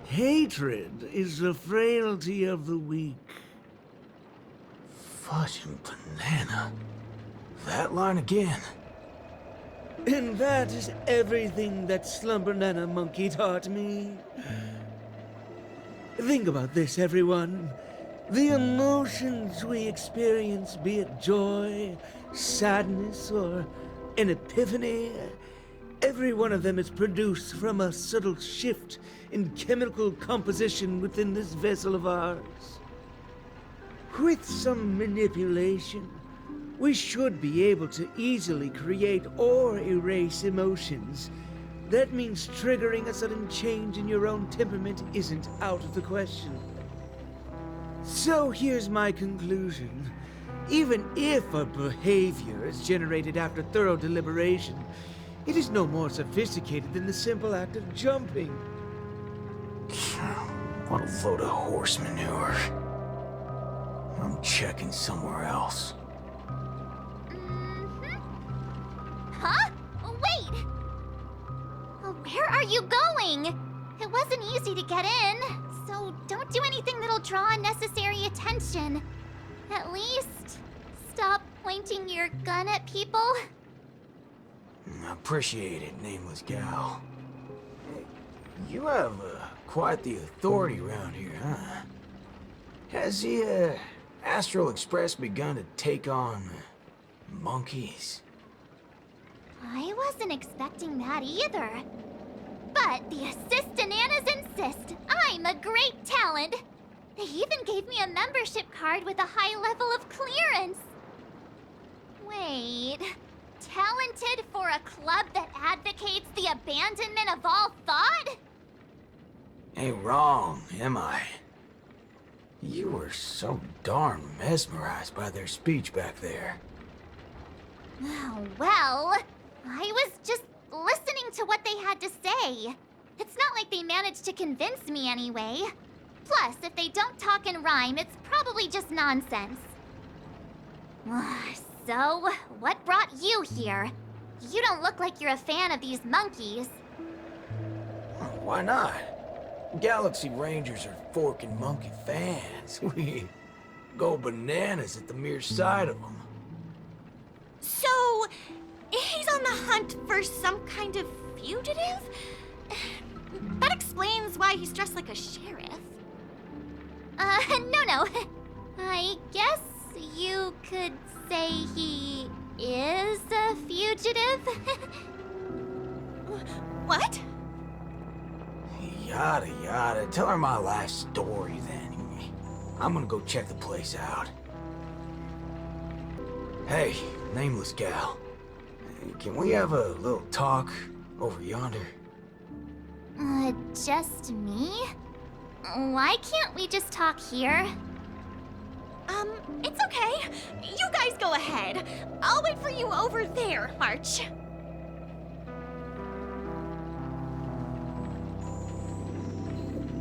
Hatred is the frailty of the weak. Fudge and banana. That line again. And that is everything that Slumber-Nana Monkey taught me. Think about this, everyone. The emotions we experience, be it joy, sadness, or an epiphany, every one of them is produced from a subtle shift in chemical composition within this vessel of ours. With some manipulation, we should be able to easily create or erase emotions. That means triggering a sudden change in your own temperament isn't out of the question. So here's my conclusion. Even if a behavior is generated after thorough deliberation, it is no more sophisticated than the simple act of jumping. What a load of horse manure. I'm checking somewhere else. Huh? Wait! Where are you going? It wasn't easy to get in, so don't do anything that'll draw unnecessary attention. At least, stop pointing your gun at people. Appreciate it, nameless gal. You have quite the authority around here, huh? Has the Astral Express begun to take on monkeys? I wasn't expecting that either. But the Assist-Ananas insist I'm a great talent. They even gave me a membership card with a high level of clearance. Wait, talented for a club that advocates the abandonment of all thought? Ain't wrong, am I? You were so darn mesmerized by their speech back there. Oh, well, I was just listening to what they had to say. It's not like they managed to convince me anyway. Plus, if they don't talk and rhyme, it's probably just nonsense. So, what brought you here? You don't look like you're a fan of these monkeys. Why not? Galaxy Rangers are forking monkey fans. We go bananas at the mere sight of them. So, he's on the hunt for some kind of fugitive? That explains why he's dressed like a sheriff. No. I guess you could say he is a fugitive? What? Yada yada. Tell her my life story then. I'm gonna go check the place out. Hey, nameless gal. Can we have a little talk over yonder? Just me? Why can't we just talk here? It's okay. You guys go ahead. I'll wait for you over there, March.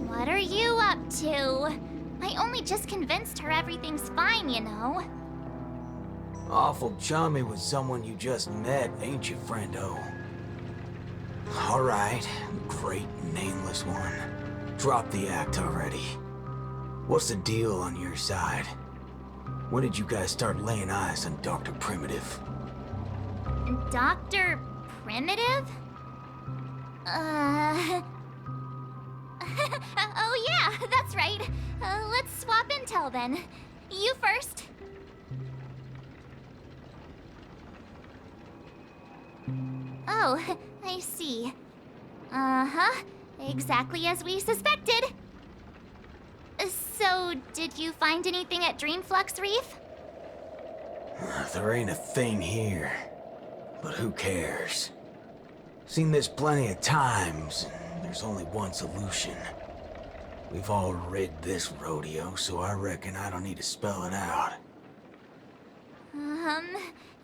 What are you up to? I only just convinced her everything's fine, you know. Awful chummy with someone you just met, ain't you, friendo? Alright, great nameless one. Drop the act already. What's the deal on your side? When did you guys start laying eyes on Dr. Primitive? Dr. Primitive? Oh yeah, that's right. Let's swap intel then. You first. Oh, I see. Uh-huh. Exactly as we suspected. So, did you find anything at Dreamflux Reef? There ain't a thing here. But who cares? Seen this plenty of times, and there's only one solution. We've all rid this rodeo, so I reckon I don't need to spell it out.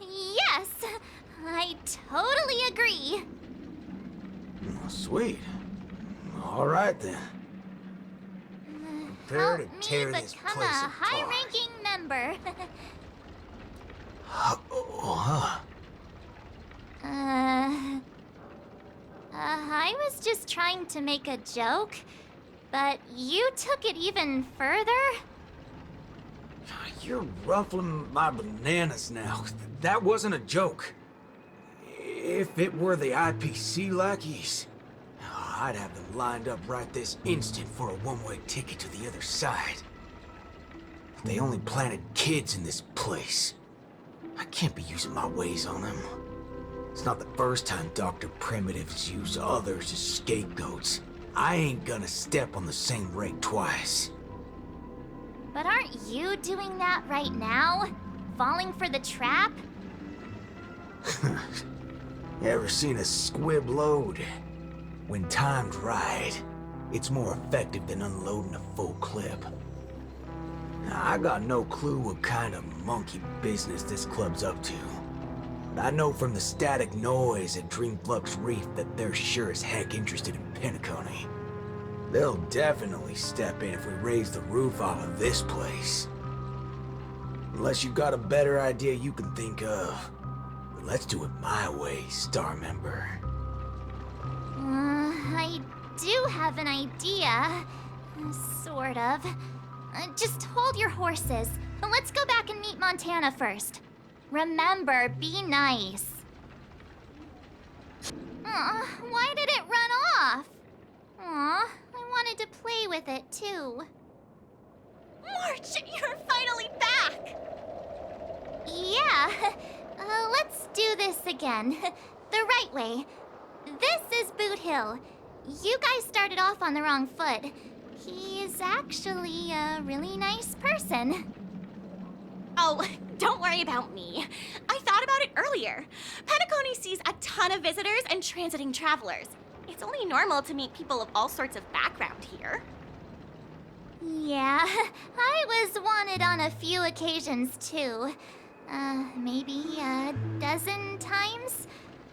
Yes. I totally agree. Oh, sweet. All right then. Prepare to Help me tear this become place a apart. high-ranking member. I was just trying to make a joke. But you took it even further? You're ruffling my bananas now. That wasn't a joke. If it were the IPC lackeys, I'd have them lined up right this instant for a one-way ticket to the other side. But they only planted kids in this place. I can't be using my ways on them. It's not the first time Dr. Primitives use others as scapegoats. I ain't gonna step on the same rake twice. But aren't you doing that right now? Falling for the trap? Ever seen a squib load? When timed right, it's more effective than unloading a full clip. Now, I got no clue what kind of monkey business this club's up to. But I know from the static noise at Dreamflux Reef that they're sure as heck interested in Penacony. They'll definitely step in if we raise the roof off of this place. Unless you've got a better idea you can think of. But let's do it my way, Star Member. I do have an idea. Sort of. Just hold your horses. Let's go back and meet Montana first. Remember, be nice. Why did it run off? Aw, I wanted to play with it too. March, you're finally back! Yeah, let's do this again. The right way. This is Boot Hill. You guys started off on the wrong foot. He's actually a really nice person. Oh, don't worry about me. I thought about it earlier. Penacony sees a ton of visitors and transiting travelers. It's only normal to meet people of all sorts of background here. Yeah, I was wanted on a few occasions too. Maybe a dozen times?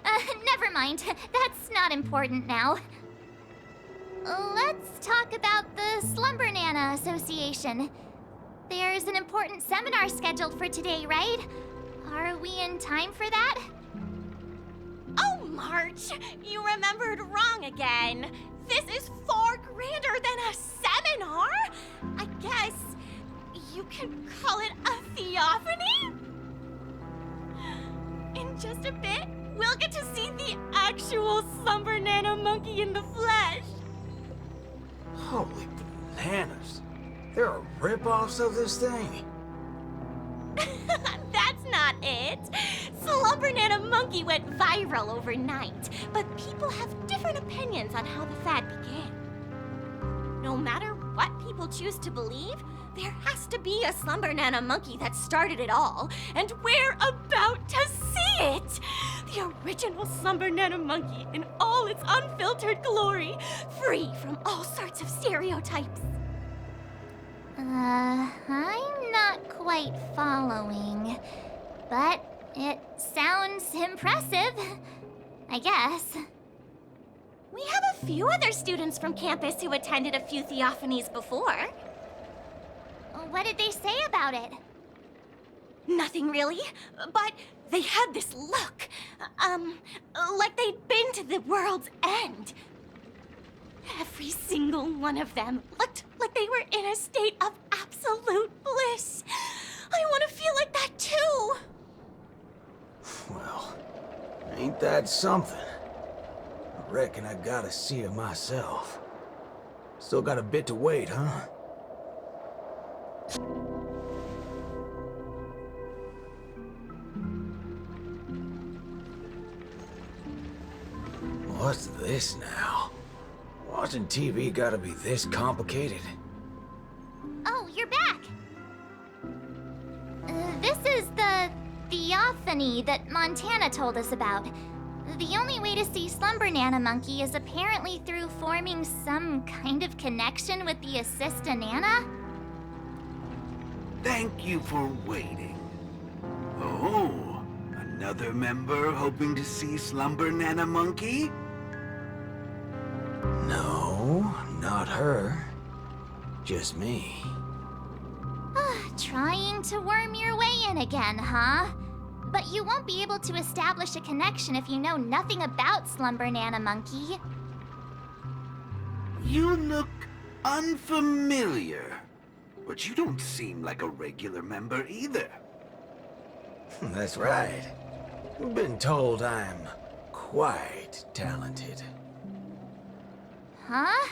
Never mind. That's not important now. Let's talk about the Slumber Nana Association. There's an important seminar scheduled for today, right? Are we in time for that? Oh, March, you remembered wrong again. This is far grander than a seminar. I guess you could call it a theophany? In just a bit, we'll get to see the actual Slumber Nana monkey in the flesh. Holy bananas. There are rip-offs of this thing. That's not it. Slumber Nana monkey went viral overnight, but people have different opinions on how the fad began. No matter what people choose to believe, there has to be a Slumber Nana monkey that started it all, and we're about to see it! The original Slumber Nana monkey in all its unfiltered glory, free from all sorts of stereotypes. I'm not quite following, but it sounds impressive, I guess. We have a few other students from campus who attended a few theophanies before. What did they say about it? Nothing really, but they had this look, like they'd been to the world's end. Every single one of them looked like they were in a state of absolute bliss. I want to feel like that too. Well, ain't that something? I reckon I gotta see it myself. Still got a bit to wait, huh? What's this now? Watching TV gotta be this complicated? Oh, you're back! This is the theophany that Montana told us about. The only way to see Slumber Nana Monkey is apparently through forming some kind of connection with the Assista Nana? Thank you for waiting. Oh, another member hoping to see Slumber Nana Monkey? No, not her. Just me. Trying to worm your way in again, huh? But you won't be able to establish a connection if you know nothing about Slumber Nana Monkey. You look Unfamiliar. But you don't seem like a regular member either. That's right. Been told I'm quite talented. Huh?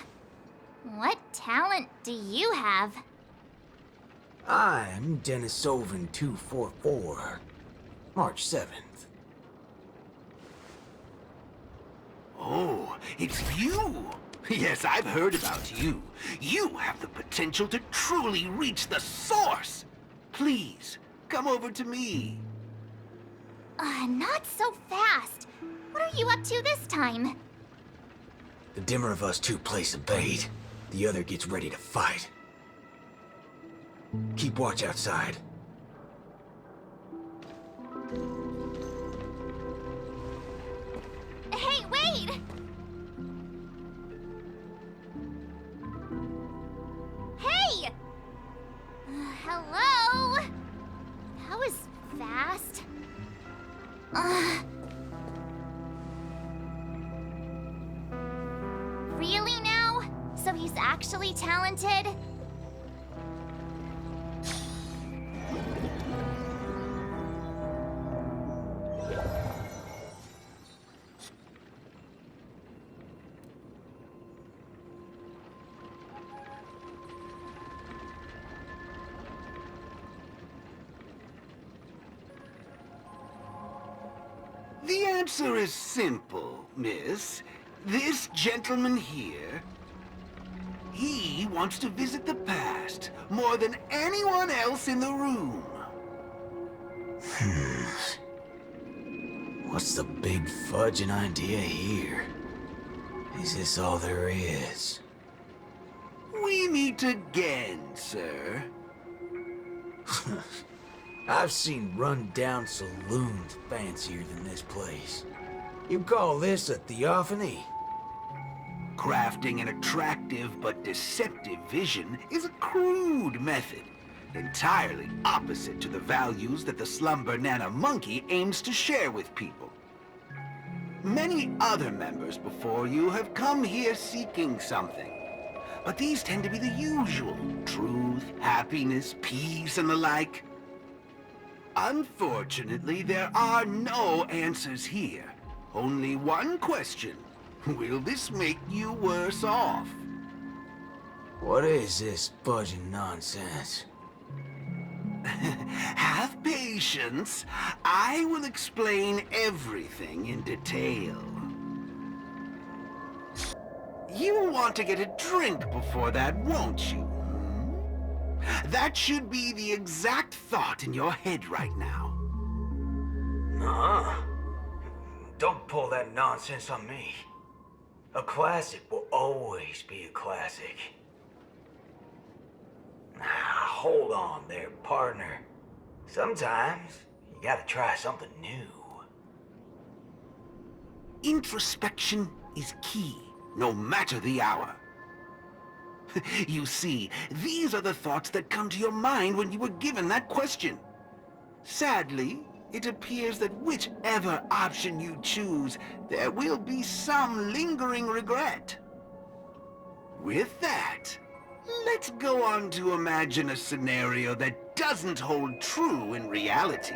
What talent do you have? I'm Denisovan 244, March 7th. Oh, it's you! Yes, I've heard about you. You have the potential to truly reach the source! Please, come over to me. Not so fast. What are you up to this time? The dimmer of us two plays a bait. The other gets ready to fight. Keep watch outside. Hey, wait! Hey! Hello? That was fast. Really now? So he's actually talented? The answer is simple, miss. This gentleman here, he wants to visit the past more than anyone else in the room. What's the big fudging idea here? Is this all there is? We meet again, sir. I've seen run-down saloons fancier than this place. You call this a theophany? Crafting an attractive but deceptive vision is a crude method, entirely opposite to the values that the Slumber Nana Monkey aims to share with people. Many other members before you have come here seeking something, but these tend to be the usual: truth, happiness, peace, and the like. Unfortunately, there are no answers here. Only one question. Will this make you worse off? What is this fudging nonsense? Have patience. I will explain everything in detail. You want to get a drink before that, won't you? That should be the exact thought in your head right now. Nuh-uh. Don't pull that nonsense on me. A classic will always be a classic. Hold on there, partner. Sometimes you gotta try something new. Introspection is key, no matter the hour. You see, these are the thoughts that come to your mind when you were given that question. Sadly, it appears that whichever option you choose, there will be some lingering regret. With that, let's go on to imagine a scenario that doesn't hold true in reality.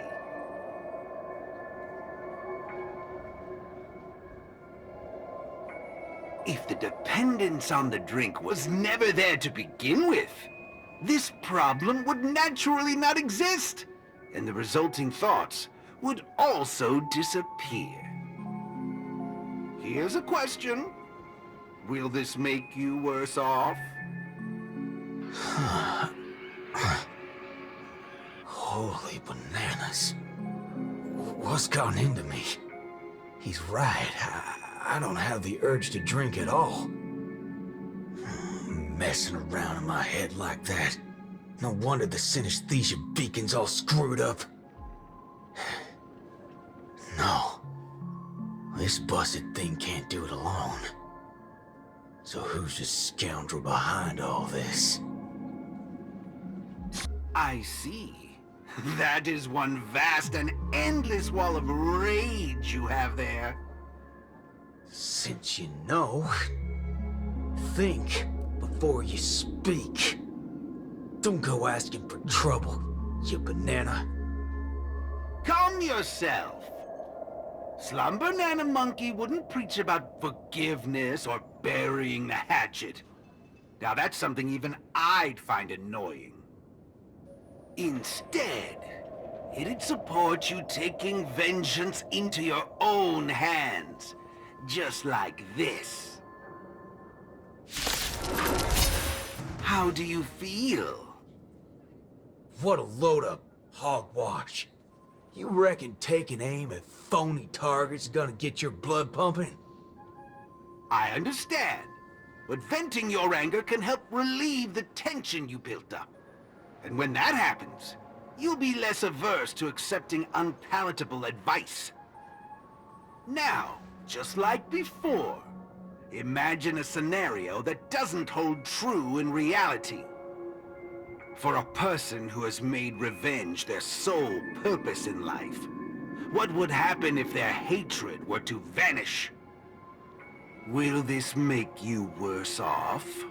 If the dependence on the drink was never there to begin with, this problem would naturally not exist, and the resulting thoughts would also disappear. Here's a question. Will this make you worse off? Holy bananas. What's gone into me? He's right. I don't have the urge to drink at all. Messing around in my head like that. No wonder the synesthesia beacon's all screwed up. No. This busted thing can't do it alone. So who's the scoundrel behind all this? I see. That is one vast and endless wall of rage you have there. Since you know, think, but before you speak. Don't go asking for trouble, you banana. Calm yourself. Slumber Nana Monkey wouldn't preach about forgiveness or burying the hatchet. Now that's something even I'd find annoying. Instead, it'd support you taking vengeance into your own hands. Just like this. How do you feel? What a load of hogwash. You reckon taking aim at phony targets is gonna get your blood pumping? I understand, but venting your anger can help relieve the tension you built up. And when that happens, you'll be less averse to accepting unpalatable advice. Now, just like before, imagine a scenario that doesn't hold true in reality. For a person who has made revenge their sole purpose in life, what would happen if their hatred were to vanish? Will this make you worse off?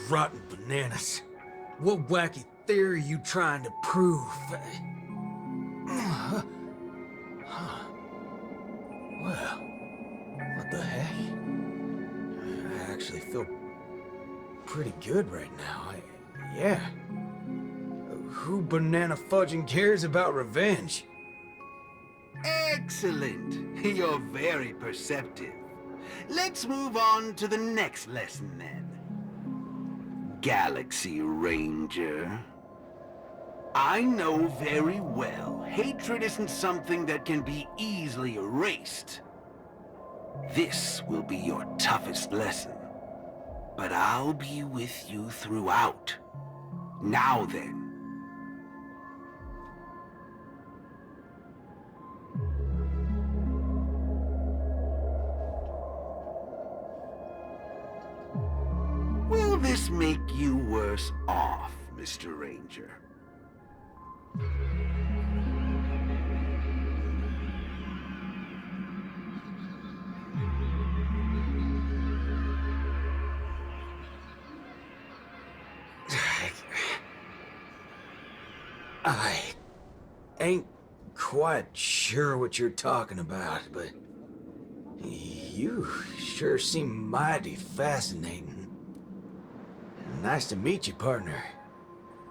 Rotten bananas. What wacky theory you trying to prove? Well, what the heck? I actually feel pretty good right now. Yeah. Who banana fudging cares about revenge? Excellent. You're very perceptive. Let's move on to the next lesson then. Galaxy Ranger. I know very well hatred isn't something that can be easily erased. This will be your toughest lesson. But I'll be with you throughout. Now then. Will this make you worse off, Mr. Ranger? I ain't quite sure what you're talking about, but you sure seem mighty fascinating. Nice to meet you, partner.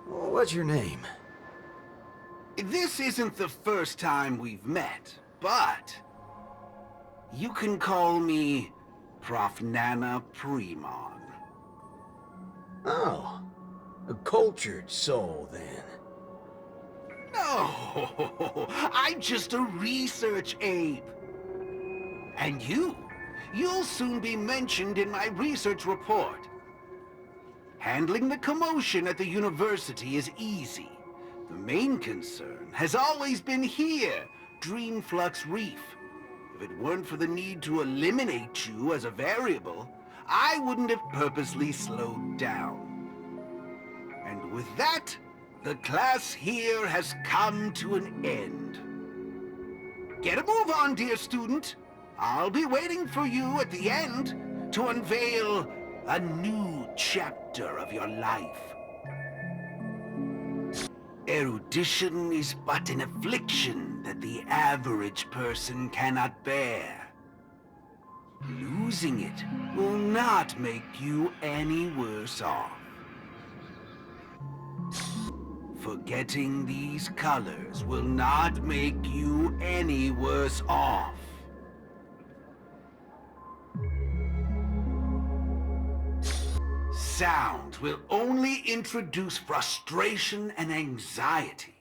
What's your name? This isn't the first time we've met, but you can call me Prof. Nana Premon. Oh, a cultured soul, then. No, I'm just a research ape. And you'll soon be mentioned in my research report. Handling the commotion at the university is easy. The main concern has always been here, Dreamflux Reef. If it weren't for the need to eliminate you as a variable, I wouldn't have purposely slowed down. And with that, the class here has come to an end. Get a move on, dear student. I'll be waiting for you at the end to unveil a new chapter of your life. Erudition is but an affliction that the average person cannot bear. Losing it will not make you any worse off. Forgetting these colors will not make you any worse off. Sound will only introduce frustration and anxiety.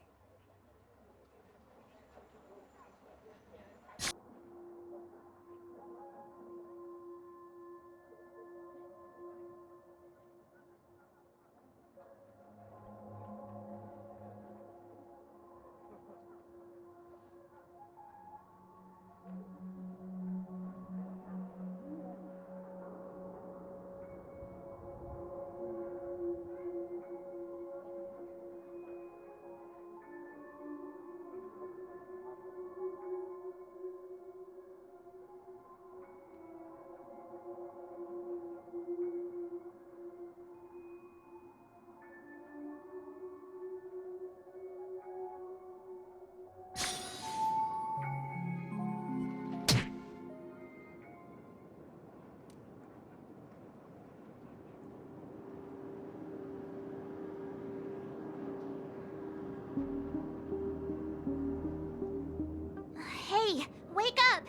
Wake up!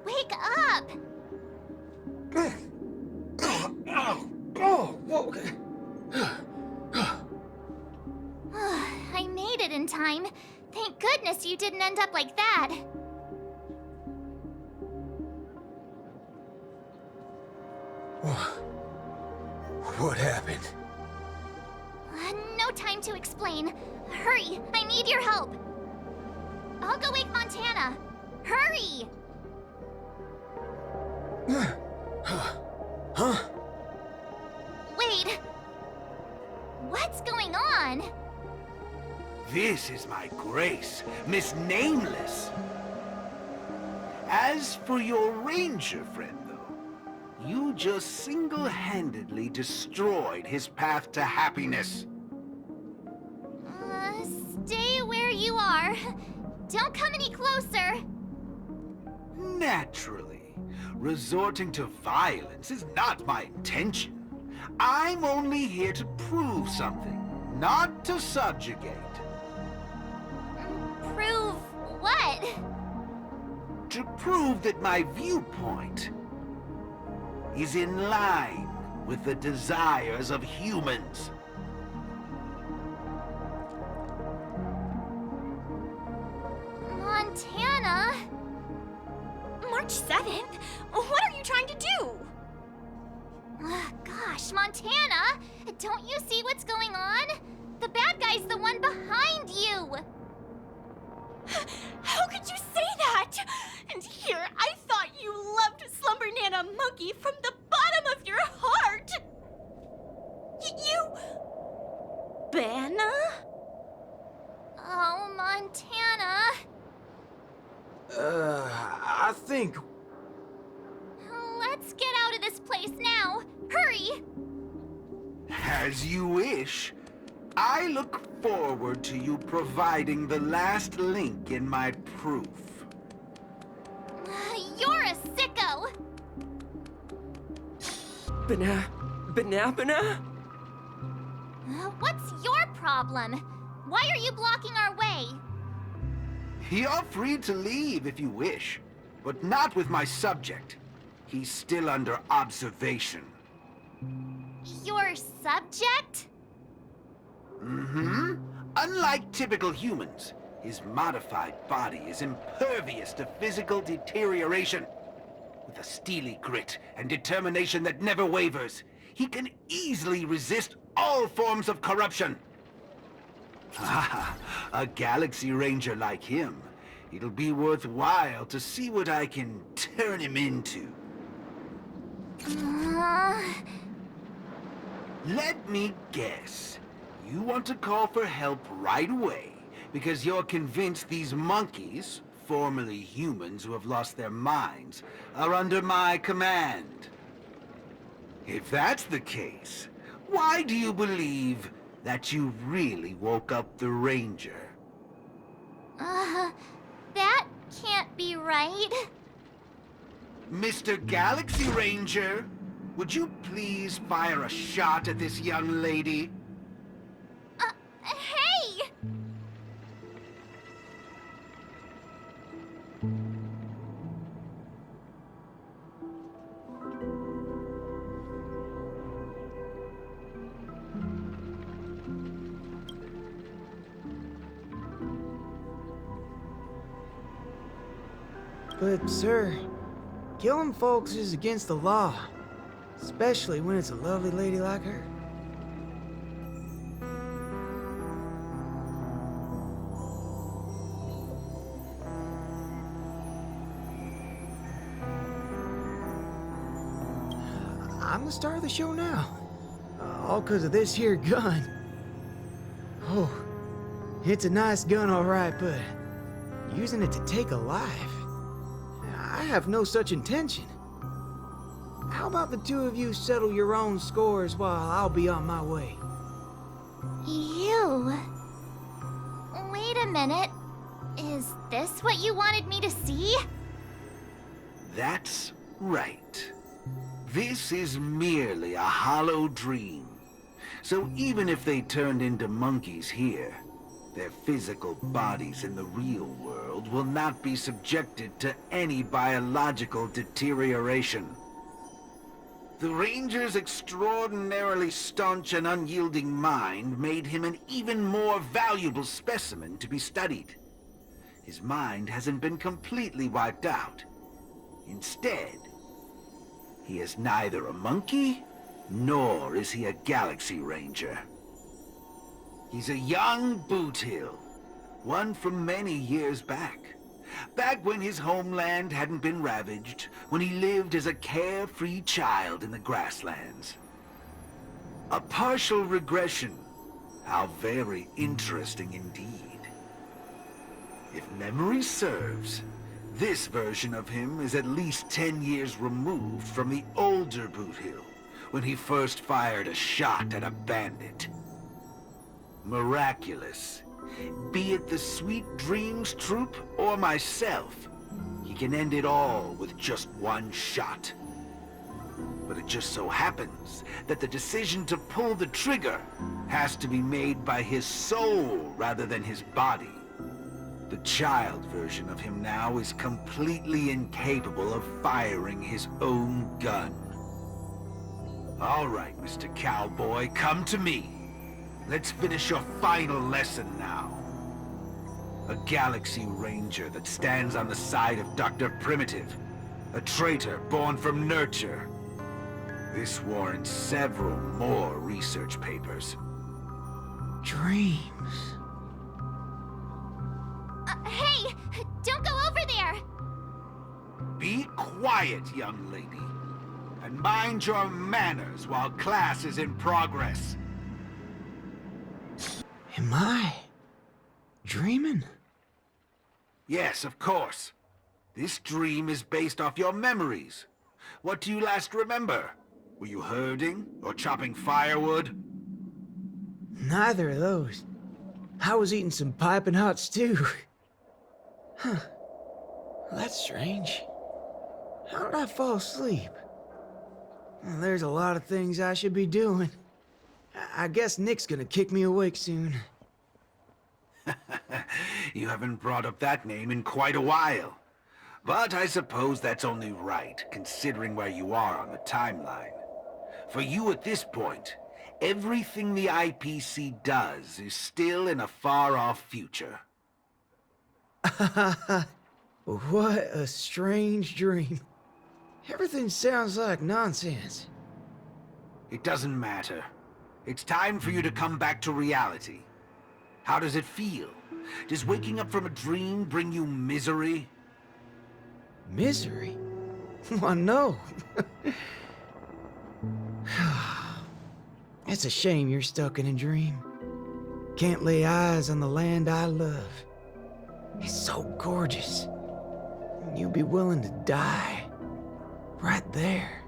Wake up! I made it in time. Thank goodness you didn't end up like that. What happened? No time to explain. Hurry, I need your help. I'll go wake Montana. Hurry! Huh? Wait. What's going on? This is my grace, Miss Nameless. As for your ranger friend, though, you just single-handedly destroyed his path to happiness. Stay where you are. Don't come any closer. Naturally, resorting to violence is not my intention. I'm only here to prove something, not to subjugate. Prove what? To prove that my viewpoint is in line with the desires of humans. Montana? March 7th? What are you trying to do? Gosh, Montana! Don't you see what's going on? The bad guy's the one behind you! How could you say that? And here, I thought you loved Slumber Nana Monkey from the bottom of your heart! You... Banna? Oh, Montana. I think... Let's get out of this place now. Hurry! As you wish. I look forward to you providing the last link in my proof. You're a sicko! Banana? What's your problem? Why are you blocking our way? You're free to leave if you wish, but not with my subject. He's still under observation. Your subject? Mm-hmm. Unlike typical humans, his modified body is impervious to physical deterioration. With a steely grit and determination that never wavers, he can easily resist all forms of corruption. Ah, a Galaxy Ranger like him. It'll be worthwhile to see what I can turn him into. Let me guess. You want to call for help right away because you're convinced these monkeys, formerly humans who have lost their minds, are under my command. If that's the case, why do you believe that you really woke up the Ranger? That can't be right. Mr. Galaxy Ranger, would you please fire a shot at this young lady? Hey! But, sir, killing folks is against the law. Especially when it's a lovely lady like her. I'm the star of the show now. All because of this here gun. Oh, it's a nice gun, all right, but using it to take a life? I have no such intention. How about the two of you settle your own scores while I'll be on my way? You? Wait a minute. Is this what you wanted me to see? That's right. This is merely a hollow dream. So even if they turned into monkeys here, their physical bodies in the real world child will not be subjected to any biological deterioration. The Ranger's extraordinarily staunch and unyielding mind made him an even more valuable specimen to be studied. His mind hasn't been completely wiped out. Instead, he is neither a monkey, nor is he a Galaxy Ranger. He's a young Boothill, one from many years back. Back when his homeland hadn't been ravaged, when he lived as a carefree child in the grasslands. A partial regression. How very interesting indeed. If memory serves, this version of him is at least 10 years removed from the older Boothill, when he first fired a shot at a bandit. Miraculous. Be it the Sweet Dreams Troop or myself, he can end it all with just one shot. But it just so happens that the decision to pull the trigger has to be made by his soul rather than his body. The child version of him now is completely incapable of firing his own gun. All right, Mr. Cowboy, come to me. Let's finish your final lesson now. A Galaxy Ranger that stands on the side of Dr. Primitive. A traitor born from nurture. This warrants several more research papers. Dreams. Hey! Don't go over there! Be quiet, young lady. And mind your manners while class is in progress. Am I dreaming? Yes, of course. This dream is based off your memories. What do you last remember? Were you herding or chopping firewood? Neither of those. I was eating some piping hot stew. Huh. Well, that's strange. How did I fall asleep? Well, there's a lot of things I should be doing. I guess Nick's gonna kick me awake soon. You haven't brought up that name in quite a while. But I suppose that's only right, considering where you are on the timeline. For you at this point, everything the IPC does is still in a far-off future. What a strange dream. Everything sounds like nonsense. It doesn't matter. It's time for you to come back to reality. How does it feel? Does waking up from a dream bring you misery? Misery? Why, no. It's a shame you're stuck in a dream. Can't lay eyes on the land I love. It's so gorgeous. You'd be willing to die. Right there.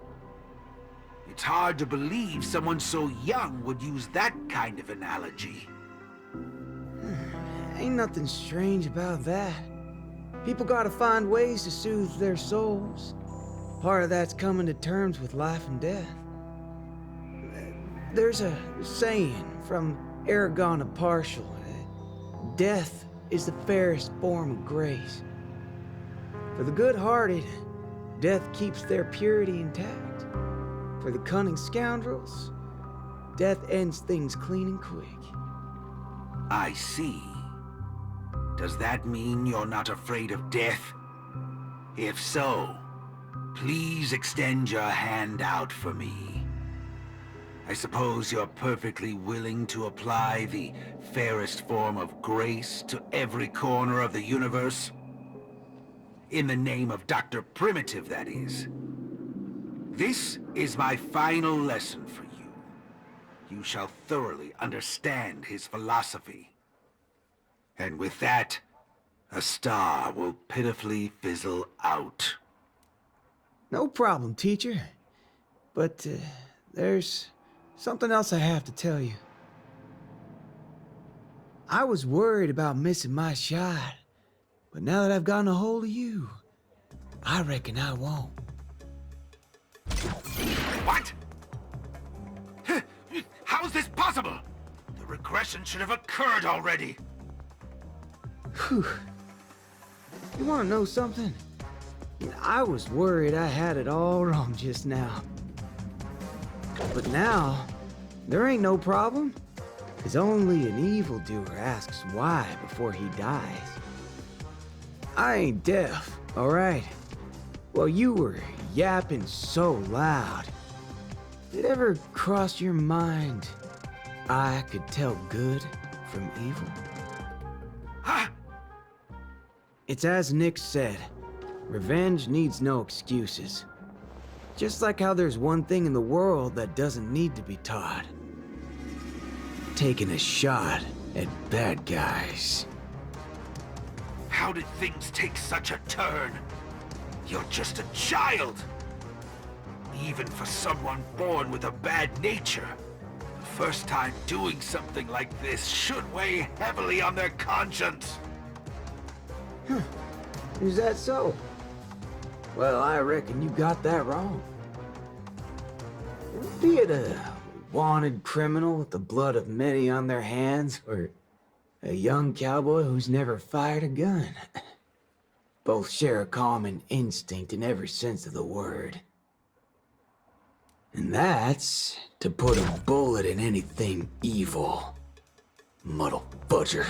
It's hard to believe someone so young would use that kind of analogy. Ain't nothing strange about that. People gotta find ways to soothe their souls. Part of that's coming to terms with life and death. There's a saying from Aragon of Partial. Death is the fairest form of grace. For the good-hearted, death keeps their purity intact. For the cunning scoundrels, death ends things clean and quick. I see. Does that mean you're not afraid of death? If so, please extend your hand out for me. I suppose you're perfectly willing to apply the fairest form of grace to every corner of the universe? In the name of Dr. Primitive, that is. This is my final lesson for you. You shall thoroughly understand his philosophy. And with that, a star will pitifully fizzle out. No problem, teacher. But, there's something else I have to tell you. I was worried about missing my shot, but now that I've gotten a hold of you, I reckon I won't. What? How is this possible? The regression should have occurred already. Whew. You wanna know something? I was worried I had it all wrong just now. But now, there ain't no problem. 'Cause only an evildoer asks why before he dies. I ain't deaf, alright? While you were yapping so loud, did it ever cross your mind I could tell good from evil? Huh? It's as Nick said, revenge needs no excuses. Just like how there's one thing in the world that doesn't need to be taught. Taking a shot at bad guys. How did things take such a turn? You're just a child. Even for someone born with a bad nature, the first time doing something like this should weigh heavily on their conscience. Is that so? Well, I reckon you got that wrong. Be it a wanted criminal with the blood of many on their hands, or a young cowboy who's never fired a gun. Both share a common instinct in every sense of the word. And that's to put a bullet in anything evil. Muddle butcher.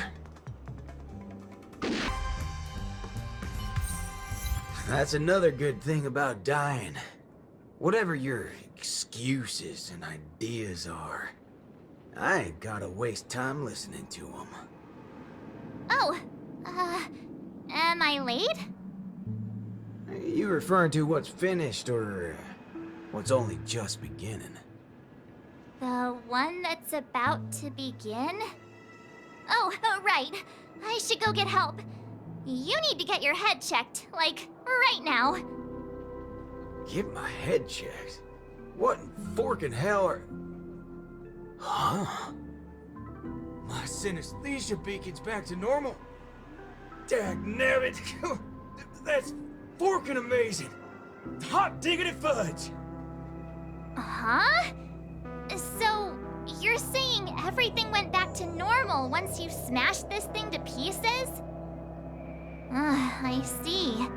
That's another good thing about dying. Whatever your excuses and ideas are, I ain't gotta waste time listening to them. Oh, am I late? You referring to what's finished or what's only just beginning? The one that's about to begin? Oh, right. I should go get help. You need to get your head checked, like, right now. Get my head checked? What in forking hell are... Huh? My synesthesia beacon's back to normal. Dagnabbit! That's forking amazing! Hot diggity fudge! Huh? So, you're saying everything went back to normal once you smashed this thing to pieces? I see.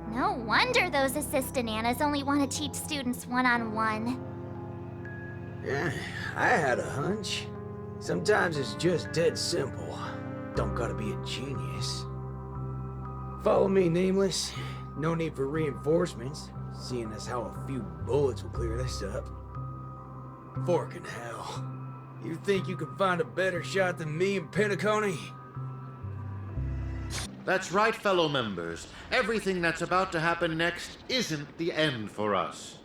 No wonder those assistant Annas only want to teach students one-on-one. Yeah, I had a hunch. Sometimes it's just dead simple. Don't gotta be a genius. Follow me, Nameless. No need for reinforcements, seeing as how a few bullets will clear this up. Forking hell. You think you can find a better shot than me and Pentacone? That's right, fellow members. Everything that's about to happen next isn't the end for us.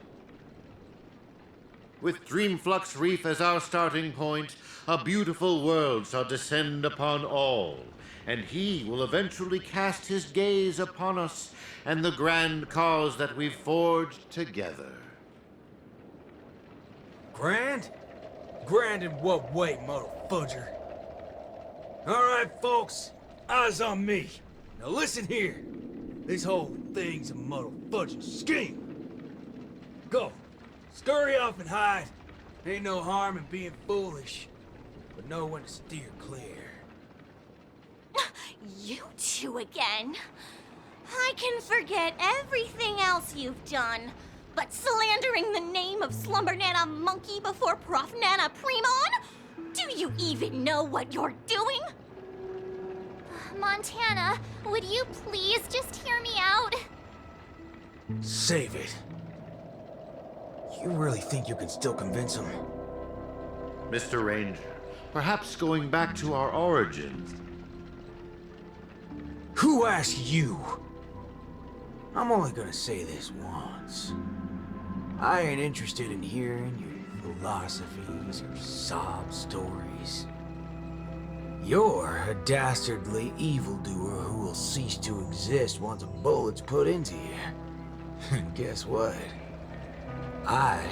With Dreamflux Reef as our starting point, a beautiful world shall descend upon all, and he will eventually cast his gaze upon us and the grand cause that we've forged together. Grand? Grand in what way, motherfudger? Alright, folks. Eyes on me. Now listen here. This whole thing's a motherfudging scheme. Go. Scurry off and hide. Ain't no harm in being foolish. But know when to steer clear. You two again. I can forget everything else you've done, but slandering the name of Slumber Nana Monkey before Prof Nana Premon? Do you even know what you're doing? Montana, would you please just hear me out? Save it. You really think you can still convince him? Mr. Ranger, perhaps going back to our origins. Who asked you? I'm only gonna say this once. I ain't interested in hearing your philosophies or sob stories. You're a dastardly evildoer who will cease to exist once a bullet's put into you. And guess what? I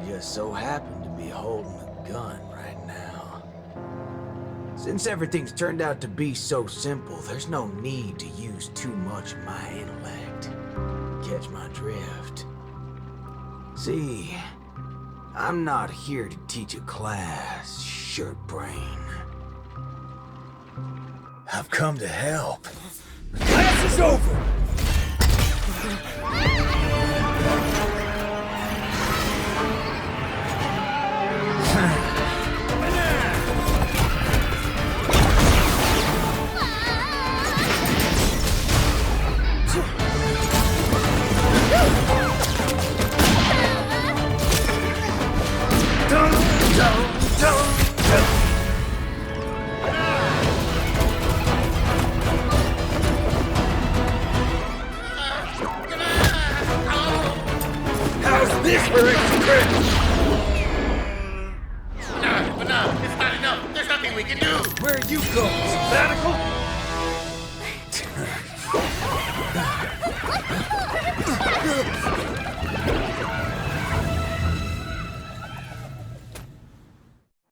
just so happen to be holding a gun right now. Since everything's turned out to be so simple, there's no need to use too much of my intellect. Catch my drift? See, I'm not here to teach a class, shirt brain. I've come to help. Class is over! How's this for extra credit? No, it's not enough. There's nothing we can do. Where are you going? Sabbatical?